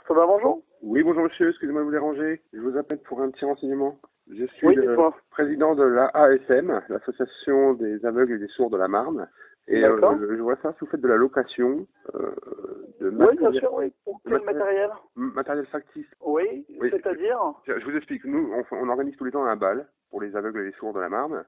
Ça va, bonjour? Oui, bonjour monsieur, excusez-moi de vous déranger. Je vous appelle pour un petit renseignement. Je suis Oui, le dites-moi. président de la ASM, l'Association des aveugles et des sourds de la Marne. Et D'accord. je vois ça, si vous faites de la location de Oui, bien matériel, sûr, oui. Pour de quel matériel, matériel? matériel factice. Oui, Oui, c'est-à-dire? je vous explique. Nous, on organise tous les ans un bal pour les aveugles et les sourds de la Marne.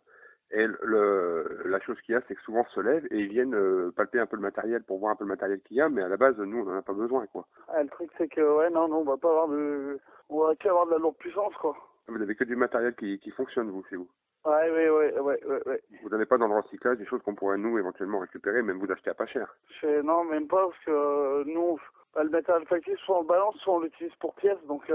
Et la chose qu'il y a, c'est que souvent on se lève et ils viennent palper un peu le matériel pour voir un peu le matériel qu'il y a, mais à la base, nous, on n'en a pas besoin, quoi. Ah, le truc, c'est que, ouais, non, on va pas avoir de... On va qu'avoir de la lourde puissance, quoi. Vous n'avez que du matériel qui fonctionne, vous, chez vous. Ouais, ouais. Vous n'avez pas dans le recyclage des choses qu'on pourrait, nous, éventuellement récupérer, même vous acheter à pas cher. Non, même pas, parce que nous, le matériel factice, soit on le balance, soit on l'utilise pour pièces, donc...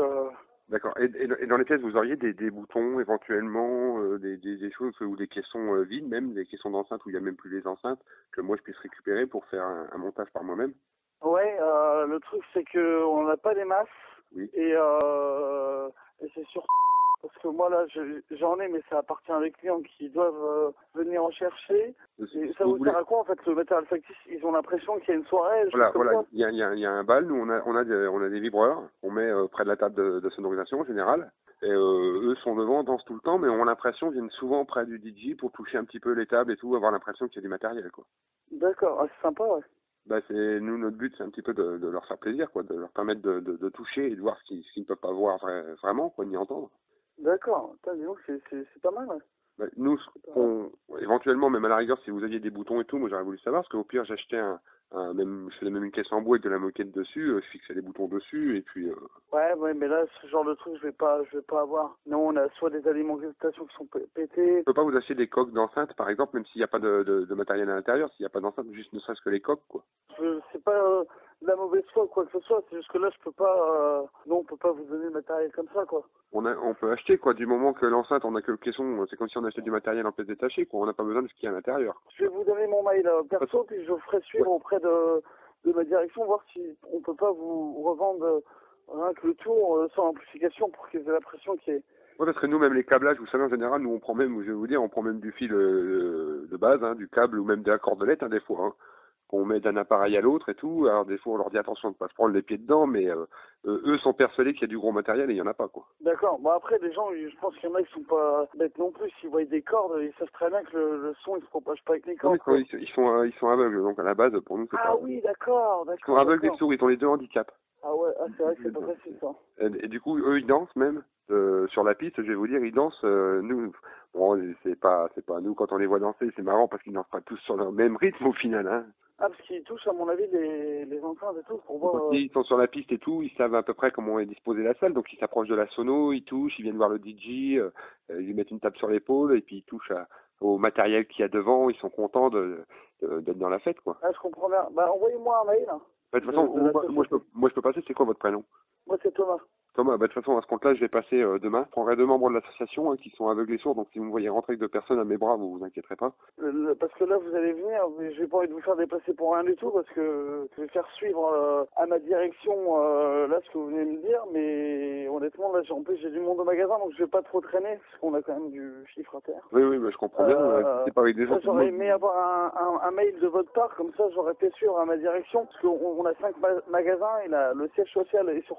D'accord. Et dans les pièces, vous auriez des boutons, éventuellement, des choses, ou des caissons vides, même, des caissons d'enceinte où il n'y a même plus les enceintes, que moi je puisse récupérer pour faire un montage par moi-même. Ouais, le truc, c'est que on n'a pas des masses, Oui. et c'est sûr. Parce que moi, là, j'en ai, mais ça appartient à des clients qui doivent venir en chercher. Et Si ça vous vous voulez. sert à quoi, en fait, le matériel factice? Ils ont l'impression qu'il y a une soirée, des choses Voilà, comme voilà. ça? Il y a un bal. Nous, on a des vibreurs qu'on met près de la table de sonorisation en général. Et eux sont devant, dansent tout le temps, mais ont l'impression qu'ils viennent souvent près du DJ pour toucher un petit peu les tables et tout, avoir l'impression qu'il y a du matériel, quoi. D'accord, ah, c'est sympa, ouais. Bah c'est nous notre but c'est un petit peu de leur faire plaisir, quoi, de leur permettre de toucher et de voir ce qu'ils ne peuvent pas voir vraiment, quoi, ni entendre. D'accord, putain, dis donc, c'est pas mal, ouais. Bah, nous C'est pas mal. éventuellement, même à la rigueur, si vous aviez des boutons et tout, moi j'aurais voulu savoir, parce qu'au pire j'achetais je faisais même une caisse en bois avec de la moquette dessus, je fixais les boutons dessus et puis Ouais, mais là, ce genre de truc, je vais pas avoir. Non, on a soit des alimentations qui sont pétés. je peux pas vous acheter des coques d'enceinte par exemple, même s'il n'y a pas de matériel à l'intérieur, s'il n'y a pas d'enceinte, juste ne serait-ce que les coques, quoi. C'est pas de la mauvaise foi ou quoi que ce soit, c'est juste que là, je peux pas, non, on peut pas vous donner le matériel comme ça, quoi. On peut acheter, quoi, du moment que l'enceinte, on a que le caisson, c'est comme si on achetait du matériel en pièces détachées, quoi, on n'a pas besoin de ce qu'il y a à l'intérieur. Je vais vous donner mon mail perso, puis je ferai suivre auprès de ma direction, voir si on peut pas vous revendre rien que le tour sans amplification pour qu'ils aient l'impression qu'il y ait... Ouais, parce que nous, même les câblages, vous savez, en général, nous, on prend même, je vais vous dire, on prend même du fil de base, hein, du câble ou même de la cordelette, hein, des fois, hein, qu'on met d'un appareil à l'autre et tout. Alors, des fois, on leur dit attention de ne pas se prendre les pieds dedans, mais eux sont persuadés qu'il y a du gros matériel et il n'y en a pas, quoi. D'accord, bon après, les gens, je pense qu'il y en a qui sont pas bêtes non plus, s'ils voient des cordes, ils savent très bien que le son, il se propage pas avec les Non, mais cordes, quoi. ils sont aveugles, donc à la base, pour nous, c'est Ah pas... oui, Ils sont aveugles et d'accord. sourds, ils ont les deux handicaps. Ah ouais, ah, c'est vrai que c'est pas facile, ça. Et du coup, eux, ils dansent même sur la piste. Je vais vous dire, ils dansent. Nous, bon, c'est pas nous quand on les voit danser. C'est marrant parce qu'ils dansent pas tous sur le même rythme au final. Hein. Ah, parce qu'ils touchent, à mon avis, les enceintes et tout, pour Quand voir... ils sont sur la piste et tout, ils savent à peu près comment est disposée la salle. Donc ils s'approchent de la sono, ils touchent, ils viennent voir le DJ, ils lui mettent une tape sur l'épaule et puis ils touchent au matériel qu'il y a devant. Ils sont contents d'être dans la fête, quoi. Ah, je comprends bien. Bah, envoyez-moi un mail, hein, Bah, de toute façon, de la société. moi, je peux passer. C'est quoi votre prénom? Moi, c'est Thomas. Thomas, bah, de toute façon, à ce compte-là, je vais passer demain. Je prendrai 2 membres de l'association qui sont aveugles et sourds. Donc, si vous me voyez rentrer avec 2 personnes à mes bras, vous vous inquiéterez pas. Parce que là, vous allez venir, mais j'ai pas envie de vous faire déplacer pour rien du tout, parce que je vais faire suivre à ma direction là ce que vous venez de me dire, mais honnêtement, là, en plus, j'ai du monde au magasin, donc je vais pas trop traîner, parce qu'on a quand même du chiffre à terre. Oui, bah, je comprends bien. C'est pas avec des gens. J'aurais aimé avoir un mail de votre part, comme ça, j'aurais fait suivre à ma direction, parce qu'on a 5 magasins, et le siège social est sur...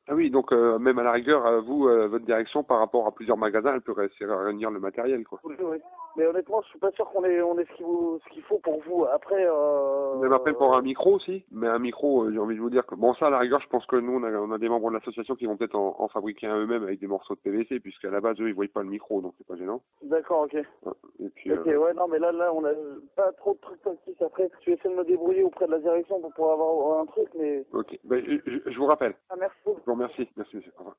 Ah oui, donc même à la rigueur, vous, votre direction, par rapport à plusieurs magasins, elle peut réussir à réunir le matériel, quoi. Oui, oui. Mais honnêtement, je suis pas sûr qu'on ait ce qu'il faut pour vous. Après, Même après pour un micro aussi, mais un micro, j'ai envie de vous dire que bon ça à la rigueur, je pense que nous on a des membres de l'association qui vont peut-être en fabriquer un eux-mêmes avec des morceaux de PVC, puisqu'à la base eux ils voient pas le micro, donc c'est pas gênant. d'accord, ok. Ouais. Et puis Ok, ouais, non, mais là, on a pas trop de trucs factices. Après, je vais essayer de me débrouiller auprès de la direction pour pouvoir avoir un truc, mais... ok, ben, je vous rappelle. Ah, merci beaucoup. Je vous remercie, merci monsieur. Au revoir.